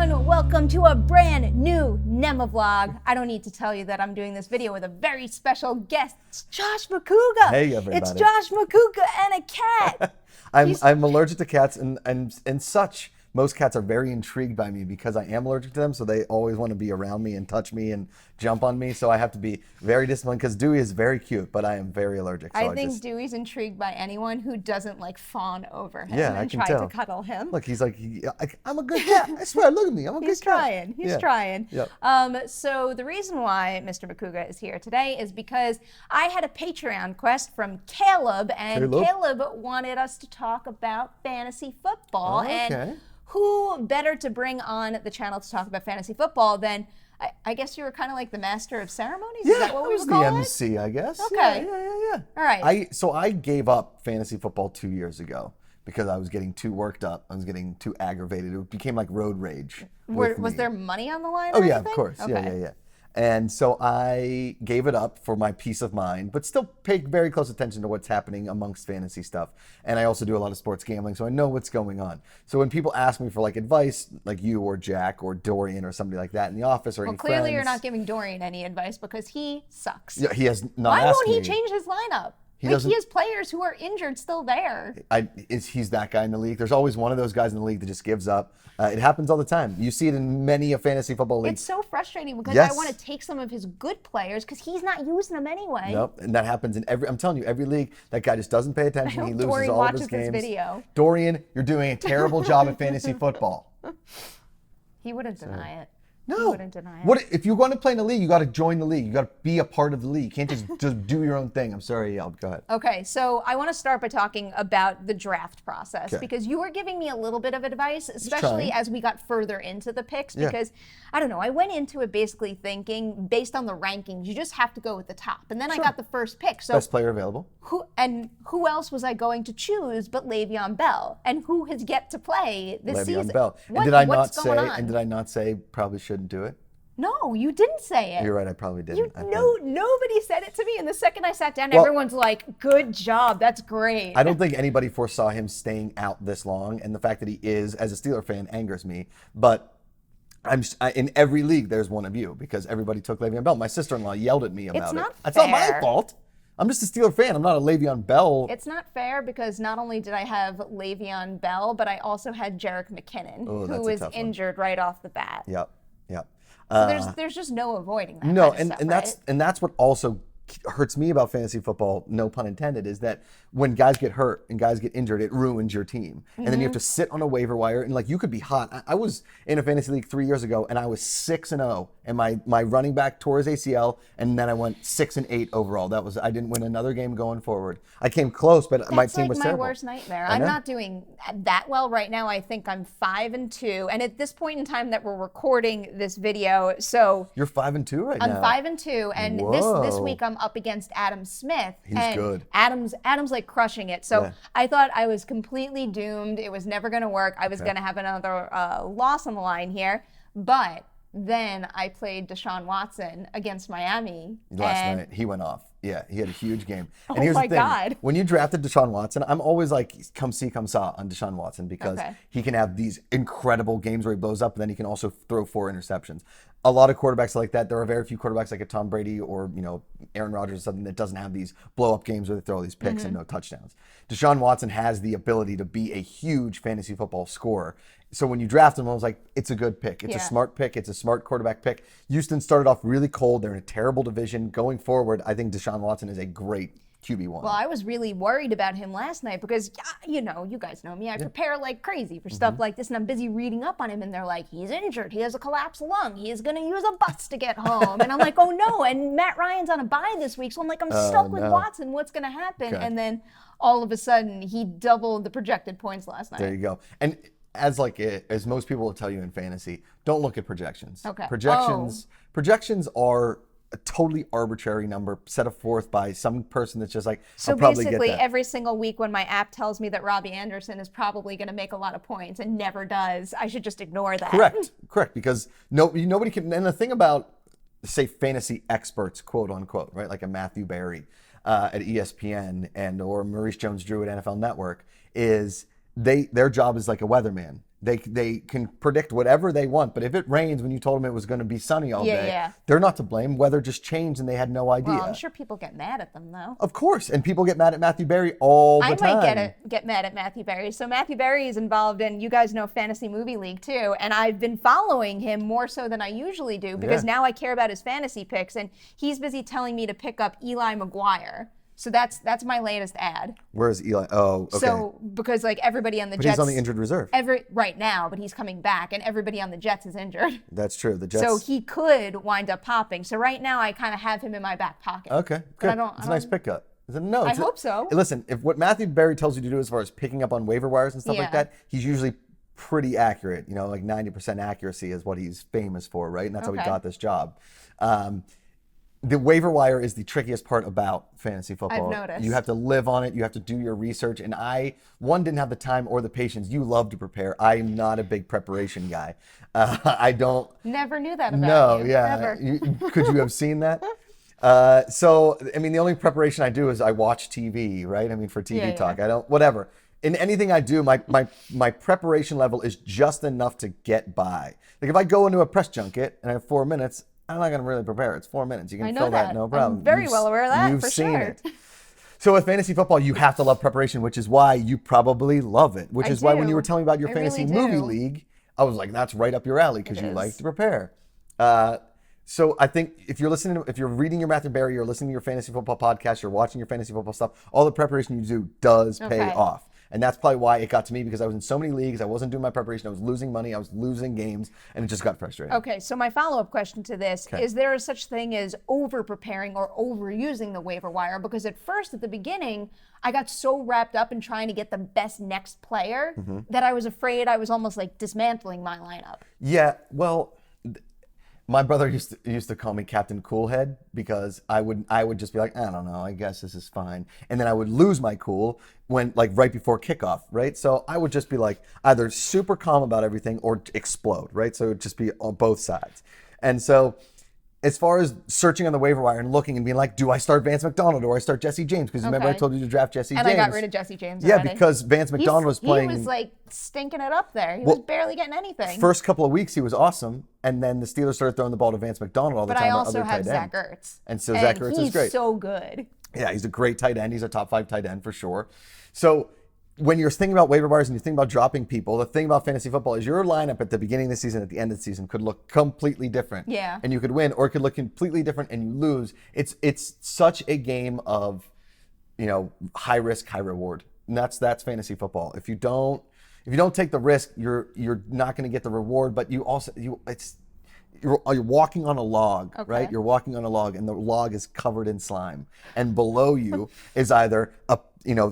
everyone, welcome to a brand new Nemi-Vlog. I don't need to tell you that I'm doing this video with a very special guest. It's Josh Macuga. Hey everybody. It's Josh Macuga and a cat. I'm allergic to cats and such. Most cats are very intrigued by me because I am allergic to them, so they always want to be around me and touch me and jump on me. So I have to be very disciplined because Dewey is very cute, but I am very allergic. So I think Dewey's intrigued by anyone who doesn't like fawn over him I and can try tell. to cuddle him. Look, he's like, I'm a good cat. I swear, look at me. I'm a good cat. He's trying. Yep. So the reason why Mr. Macuga is here today is because I had a Patreon quest from Caleb, and Caleb wanted us to talk about fantasy football. Oh, okay. And who better to bring on the channel to talk about fantasy football than, I guess you were kind of like the master of ceremonies? Yeah, is that what we was would call the it? MC, I guess. Okay. Yeah. All right. So I gave up fantasy football 2 years ago because I was getting too worked up. I was getting too aggravated. It became like road rage. Was there money on the line? Oh or yeah, anything? of course. Okay. Yeah. And so I gave it up for my peace of mind, but still pay very close attention to what's happening amongst fantasy stuff. And I also do a lot of sports gambling, so I know what's going on. So when people ask me for like advice, like you or Jack or Dorian or somebody like that in the office or any friends. Well, clearly you're not giving Dorian any advice because he sucks. Yeah, he has not Why asked won't he me. change his lineup? He has players who are injured still there. He's that guy in the league. There's always one of those guys in the league that just gives up. It happens all the time. You see it in many a fantasy football league. It's so frustrating because I want to take some of his good players because he's not using them anyway. Nope, and that happens in I'm telling you, every league, that guy just doesn't pay attention. He loses Dorian all of his watches games. this video. Dorian, you're doing a terrible job at fantasy football. He wouldn't deny it. No. He wouldn't deny it. What if you're going to play in the league? You got to join the league. You got to be a part of the league. You can't just do your own thing. I'm sorry, Go ahead. Okay, so I want to start by talking about the draft process because you were giving me a little bit of advice, especially as we got further into the picks. Because I don't know, I went into it basically thinking based on the rankings, you just have to go with the top. And then I got the first pick. So best player available. Who else was I going to choose but Le'Veon Bell? And who has yet to play this season? Le'Veon Bell. And did I not say probably shouldn't do it? No, you didn't say it. You're right, I probably didn't. Nobody said it to me. And the second I sat down, everyone's like, good job, that's great. I don't think anybody foresaw him staying out this long. And the fact that he is, as a Steeler fan, angers me. But in every league, there's one of you because everybody took Le'Veon Bell. My sister-in-law yelled at me about It's not That's fair. not my fault. I'm just a Steeler fan. I'm not a Le'Veon Bell. It's not fair because not only did I have Le'Veon Bell, but I also had Jerick McKinnon, who was injured right off the bat. Yep. So there's just no avoiding that. No, kind of stuff, and that's what also hurts me about fantasy football, no pun intended, is that when guys get hurt and guys get injured, it ruins your team. And then you have to sit on a waiver wire and like you could be hot. I was in a fantasy league 3 years ago and I was 6-0 and my running back tore his ACL and then I went 6-8 overall. I didn't win another game going forward. I came close, but my team was terrible. That's like my worst nightmare. I'm not doing that well right now. I think I'm 5-2, and at this point in time that we're recording this video, so you're 5-2 right now. I'm 5-2, and this week I'm up against Adam Smith. He's good. Adam's like crushing it. So I thought I was completely doomed. It was never going to work. I was going to have another loss on the line here, but then I played Deshaun Watson against Miami. Last night, he went off. Yeah, he had a huge game. And oh here's my the thing. God. When you drafted Deshaun Watson, I'm always like, come see, come saw on Deshaun Watson because he can have these incredible games where he blows up, and then he can also throw 4 interceptions. A lot of quarterbacks like that. There are very few quarterbacks like a Tom Brady or Aaron Rodgers or something that doesn't have these blow-up games where they throw all these picks and no touchdowns. Deshaun Watson has the ability to be a huge fantasy football scorer. So when you draft him, I was like, it's a good pick. It's a smart pick. It's a smart quarterback pick. Houston started off really cold. They're in a terrible division. Going forward, I think Deshaun Watson is a great QB1. Well, I was really worried about him last night because, you guys know me. I prepare like crazy for stuff like this, and I'm busy reading up on him, and they're like, he's injured. He has a collapsed lung. He is going to use a bus to get home. And I'm like, oh, no. And Matt Ryan's on a bye this week, so I'm like, I'm stuck with Watson. What's going to happen? And then all of a sudden, he doubled the projected points last night. There you go. And as most people will tell you in fantasy, don't look at projections. Okay. Projections are a totally arbitrary number set forth by some person that's just like, so I'll probably basically get that. Every single week when my app tells me that Robbie Anderson is probably going to make a lot of points and never does, I should just ignore that. Correct. Because nobody can. And the thing about, say, fantasy experts, quote unquote, right, like a Matthew Berry at ESPN or Maurice Jones-Drew at NFL Network, is their job is like a weatherman. They can predict whatever they want, but if it rains when you told them it was going to be sunny all day, they're not to blame. Weather just changed and they had no idea. Well, I'm sure people get mad at them though. Of course, and people get mad at Matthew Berry all the time. I might get mad at Matthew Berry. So Matthew Berry is involved in, you guys know, Fantasy Movie League too, and I've been following him more so than I usually do because now I care about his fantasy picks, and he's busy telling me to pick up Eli McGuire. So that's my latest ad. Where is Eli? Oh, okay. So because like everybody on the Jets, he's on the injured reserve. Right now, but he's coming back, and everybody on the Jets is injured. That's true. The Jets. So he could wind up popping. So right now, I kind of have him in my back pocket. Okay, good. It's a nice pickup. I hope so. Listen, if what Matthew Berry tells you to do as far as picking up on waiver wires and stuff like that, he's usually pretty accurate. You know, like 90% accuracy is what he's famous for, right? And that's how he got this job. The waiver wire is the trickiest part about fantasy football. I've noticed. You have to live on it. You have to do your research. And I didn't have the time or the patience. You love to prepare. I'm not a big preparation guy. I don't. Never knew that about you. No, yeah. Never. Could you have seen that? So, I mean, the only preparation I do is I watch TV, right? I mean, for TV talk. I don't, whatever. In anything I do, my preparation level is just enough to get by. Like if I go into a press junket and I have 4 minutes, I'm not going to really prepare. It's 4 minutes. You can fill that, no problem. I'm very well aware of that, You've for seen sure. it. So with fantasy football, you have to love preparation, which is why you probably love it. Which is why when you were telling me about your fantasy movie league, I was like, that's right up your alley because you like to prepare. So I think if you're reading your Matthew Berry, you're listening to your fantasy football podcast, you're watching your fantasy football stuff, all the preparation you do does pay off. And that's probably why it got to me, because I was in so many leagues, I wasn't doing my preparation, I was losing money, I was losing games, and it just got frustrating. Okay, so my follow-up question to this, is there such thing as over-preparing or overusing the waiver wire? Because at the beginning, I got so wrapped up in trying to get the best next player that I was afraid I was almost like dismantling my lineup. Yeah, well, my brother used to call me Captain Coolhead because I would just be like, I don't know, I guess this is fine. And then I would lose my cool when right before kickoff, right? So I would just be like either super calm about everything or explode, right? So it would just be on both sides. And so as far as searching on the waiver wire and looking and being like, do I start Vance McDonald or I start Jesse James? Because remember I told you to draft Jesse James. And I got rid of Jesse James already. Yeah, because Vance McDonald was playing. He was like stinking it up there. He was barely getting anything. First couple of weeks he was awesome, and then the Steelers started throwing the ball to Vance McDonald all the time. But I also have Zach Ertz. And so Zach Ertz is great. He's so good. Yeah, he's a great tight end. He's a top 5 tight end for sure. So when you're thinking about waiver wires and you think about dropping people, the thing about fantasy football is your lineup at the beginning of the season, at the end of the season, could look completely different. Yeah. And you could win, or it could look completely different and you lose. It's such a game of, high risk, high reward. And that's fantasy football. If you don't take the risk, you're not going to get the reward. But you're walking on a log, right? You're walking on a log, and the log is covered in slime, and below you is either a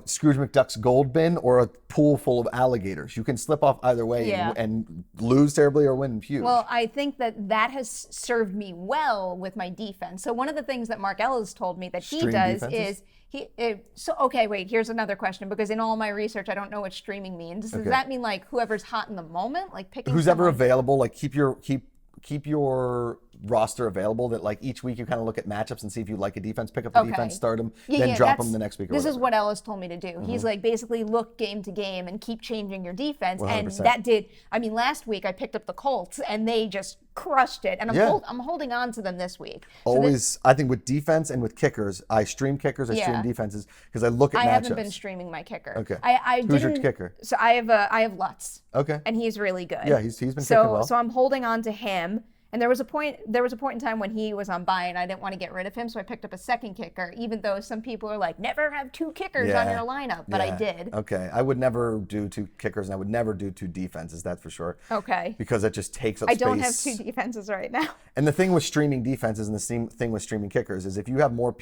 Scrooge McDuck's gold bin or a pool full of alligators. You can slip off either way and lose terribly or win huge. Well, I think that has served me well with my defense. So one of the things that Mark Ellis told me that he does is here's another question, because in all my research, I don't know what streaming means. Does that mean like whoever's hot in the moment, like picking who's ever available, like keep your roster available, that like each week you kind of look at matchups and see if you like a defense, pick up the defense, start them, then drop them the next week. This is what Ellis told me to do. He's like, basically look game to game and keep changing your defense. 100%. And last week I picked up the Colts and they just crushed it. And I'm holding on to them this week. I think with defense and with kickers, I stream kickers, I stream defenses because I look at matchups. I haven't been streaming my kicker. Okay. Who's your kicker? So I have Lutz. Okay. And he's really good. Yeah, he's been kicking well. So I'm holding on to him. And there was a point in time when he was on bye and I didn't want to get rid of him, so I picked up a second kicker, even though some people are like, never have 2 kickers on your lineup, but I did. Okay. I would never do 2 kickers and I would never do 2 defenses, that's for sure. Okay. Because it just takes up space. I don't have 2 defenses right now. And the thing with streaming defenses and the same thing with streaming kickers is if you have more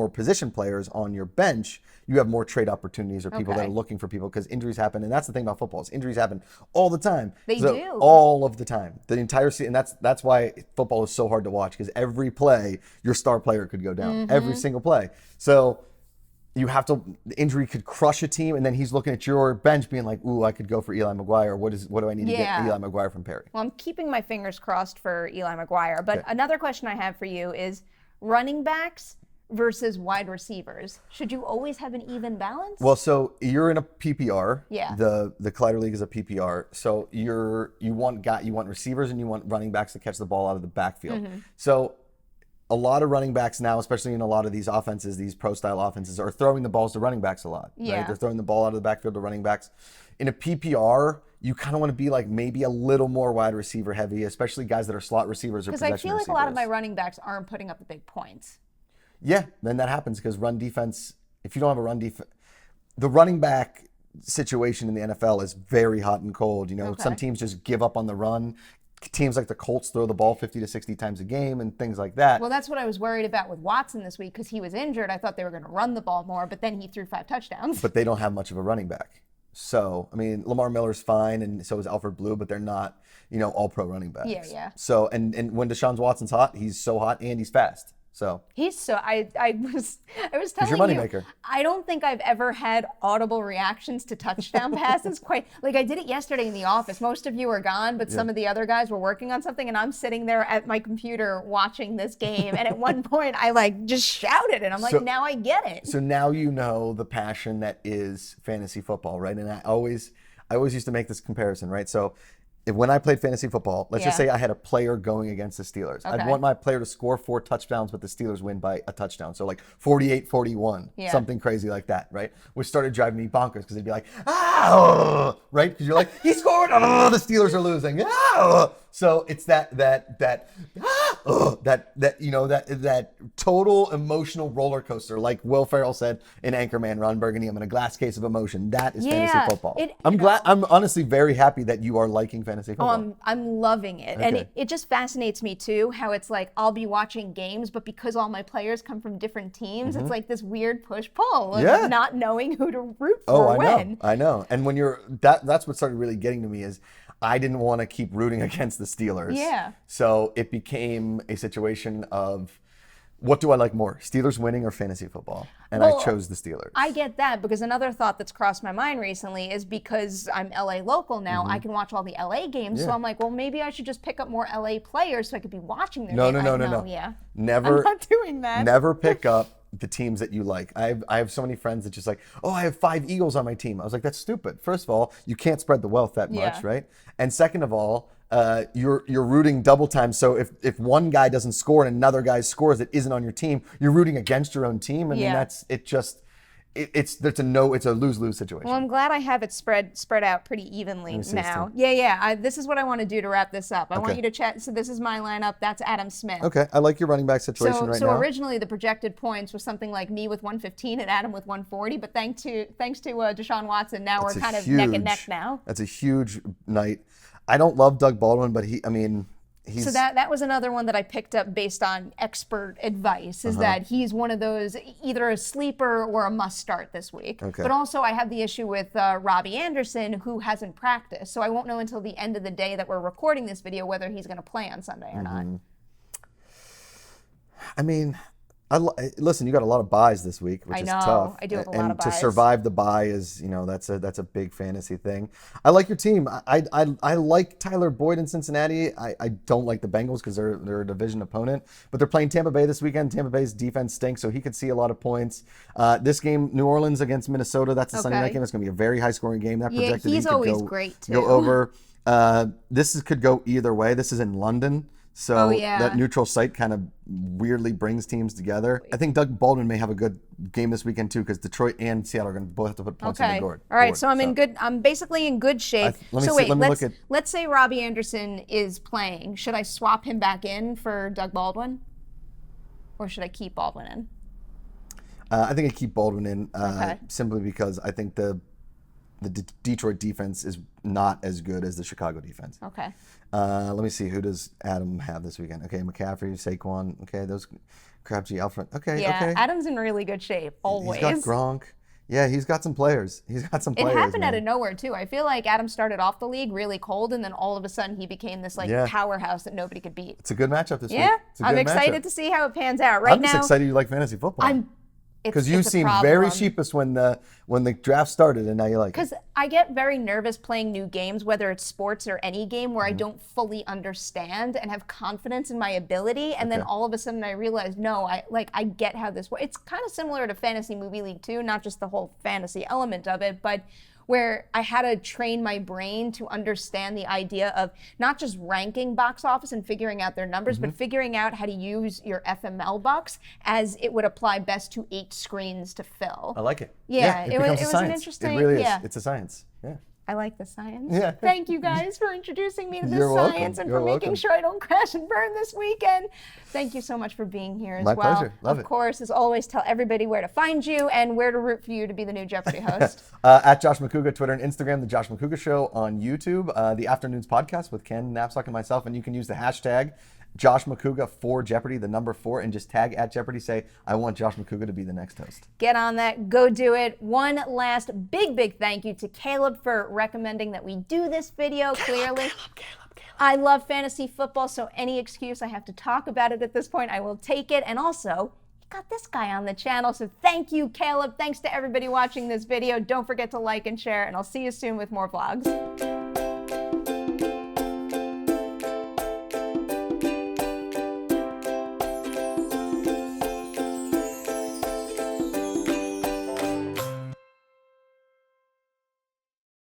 position players on your bench, you have more trade opportunities or people that are looking for people, because injuries happen. And that's the thing about football is injuries happen all the time. They do. All of the time. The entire season. And that's why football is so hard to watch, because every play, your star player could go down. Every single play. So the injury could crush a team, and then he's looking at your bench being like, ooh, I could go for Eli McGuire. What do I need to get Eli McGuire from Perri? Well, I'm keeping my fingers crossed for Eli McGuire. But another question I have for you is running backs versus wide receivers. Should you always have an even balance? Well, so you're in a PPR. Yeah. The Collider League is a PPR. So you want receivers and you want running backs to catch the ball out of the backfield. So a lot of running backs now, especially in a lot of these offenses, these pro-style offenses, are throwing the balls to running backs a lot. Yeah. Right? They're throwing the ball out of the backfield to running backs. In a PPR, you kind of want to be like maybe a little more wide receiver heavy, especially guys that are slot receivers or possession receivers. Because I feel like a lot of my running backs aren't putting up the big points. Yeah, then that happens because run defense, if you don't have a run defense, the running back situation in the NFL is very hot and cold. You know, some teams just give up on the run. Teams like the Colts throw the ball 50 to 60 times a game and things like that. Well, that's what I was worried about with Watson this week because he was injured. I thought they were going to run the ball more, but then he threw 5 touchdowns. But they don't have much of a running back. So, I mean, Lamar Miller's fine, and so is Alfred Blue, but they're not, all-pro running backs. Yeah. So, and when Deshaun Watson's hot, he's so hot and he's fast. So he's so I was telling your moneymaker. I don't think I've ever had audible reactions to touchdown passes quite like I did it yesterday in the office. Most of you are gone, but some of the other guys were working on something, and I'm sitting there at my computer watching this game. And at one point, I just shouted, and I'm like, now I get it. So now you know the passion that is fantasy football, right? And I always used to make this comparison, right? So when I played fantasy football, let's just say I had a player going against the Steelers. I'd want my player to score 4 touchdowns, but the Steelers win by a touchdown. So like 48-41, something crazy like that, right? Which started driving me bonkers because they'd be like, right? Because you're like, he scored, the Steelers are losing. So it's that total emotional roller coaster, like Will Ferrell said in Anchorman, Ron Burgundy, I'm in a glass case of emotion. That is fantasy football. I'm honestly very happy that you are liking fantasy football. I'm loving it. And it just fascinates me too, how it's like I'll be watching games, but because all my players come from different teams, it's like this weird push-pull of not knowing who to root for when. I know. And when that's what started really getting to me is I didn't want to keep rooting against the Steelers. Yeah. So it became a situation of, what do I like more, Steelers winning or fantasy football? And I chose the Steelers. I get that, because another thought that's crossed my mind recently is because I'm LA local now, I can watch all the LA games. So I'm like, well, maybe I should just pick up more LA players so I could be watching their games. No. Yeah. Never. I'm not doing that. Never pick up the teams that you like. I have so many friends that just like, I have 5 Eagles on my team. I was like, that's stupid. First of all, you can't spread the wealth that much, right? And second of all, you're rooting double time. So if one guy doesn't score and another guy scores that isn't on your team, you're rooting against your own team. I mean, it's a lose-lose situation. Well, I'm glad I have it spread out pretty evenly now. Yeah. This is what I want to do to wrap this up. I want you to chat. So this is my lineup. That's Adam Smith. Okay, I like your running back situation right now. So originally the projected points was something like me with 115 and Adam with 140. But thanks to Deshaun Watson, now we're kind of neck and neck now. That's a huge night. I don't love Doug Baldwin, but he's... So that was another one that I picked up based on expert advice, is that he's one of those, either a sleeper or a must start this week. Okay. But also I have the issue with Robbie Anderson, who hasn't practiced. So I won't know until the end of the day that we're recording this video whether he's going to play on Sunday or not. I mean, listen, you got a lot of buys this week, which is tough. I do have a lot of buys. And to survive the buy is, that's a big fantasy thing. I like your team. I like Tyler Boyd in Cincinnati. I don't like the Bengals because they're a division opponent, but they're playing Tampa Bay this weekend. Tampa Bay's defense stinks, so he could see a lot of points. This game, New Orleans against Minnesota, that's a Sunday night game. It's going to be a very high scoring game. That projected he's always great too. Go over. This could go either way. This is in London. So that neutral site kind of weirdly brings teams together. I think Doug Baldwin may have a good game this weekend too, because Detroit and Seattle are going to both have to put points on the board. All right, so I'm basically in good shape. Let's say Robbie Anderson is playing. Should I swap him back in for Doug Baldwin, or should I keep Baldwin in? I think I keep Baldwin in simply because I think the Detroit defense is not as good as the Chicago defense. Okay. Let me see. Who does Adam have this weekend? Okay, McCaffrey, Saquon. Okay, those Crabtree, Alfred. Okay. Adam's in really good shape, always. He's got Gronk. Yeah, he's got some players. It happened out of nowhere, too. I feel like Adam started off the league really cold, and then all of a sudden he became this powerhouse that nobody could beat. It's a good matchup this week. Yeah, I'm excited to see how it pans out. I'm just excited you like fantasy football. Because you seemed very sheepish when the draft started, and now you like it. Because I get very nervous playing new games, whether it's sports or any game, where I don't fully understand and have confidence in my ability, and then all of a sudden I realize, no, I get how this works. It's kind of similar to Fantasy Movie League too, not just the whole fantasy element of it, but where I had to train my brain to understand the idea of not just ranking box office and figuring out their numbers, but figuring out how to use your FML bucks as it would apply best to 8 screens to fill. I like it. Yeah, it was an interesting. It really is. It's a science. Yeah. I like the science. Yeah. Thank you guys for introducing me to this Welcome. science and You're for making sure I don't crash and burn this weekend. Thank you so much for being here as well. My pleasure. Love it. Of course, as always, tell everybody where to find you and where to root for you to be the new Jeopardy host. At Josh Macuga, Twitter and Instagram, The Josh Macuga Show on YouTube, the Afternoons Podcast with Ken, Knapsack, and myself. And you can use the hashtag Josh Macuga for Jeopardy, the number 4, and just tag at Jeopardy. Say, I want Josh Macuga to be the next host. Get on that. Go do it. One last big thank you to Caleb for recommending that we do this video. Caleb. I love fantasy football, so any excuse I have to talk about it at this point, I will take it. And also, you got this guy on the channel, so thank you, Caleb. Thanks to everybody watching this video. Don't forget to like and share, and I'll see you soon with more vlogs.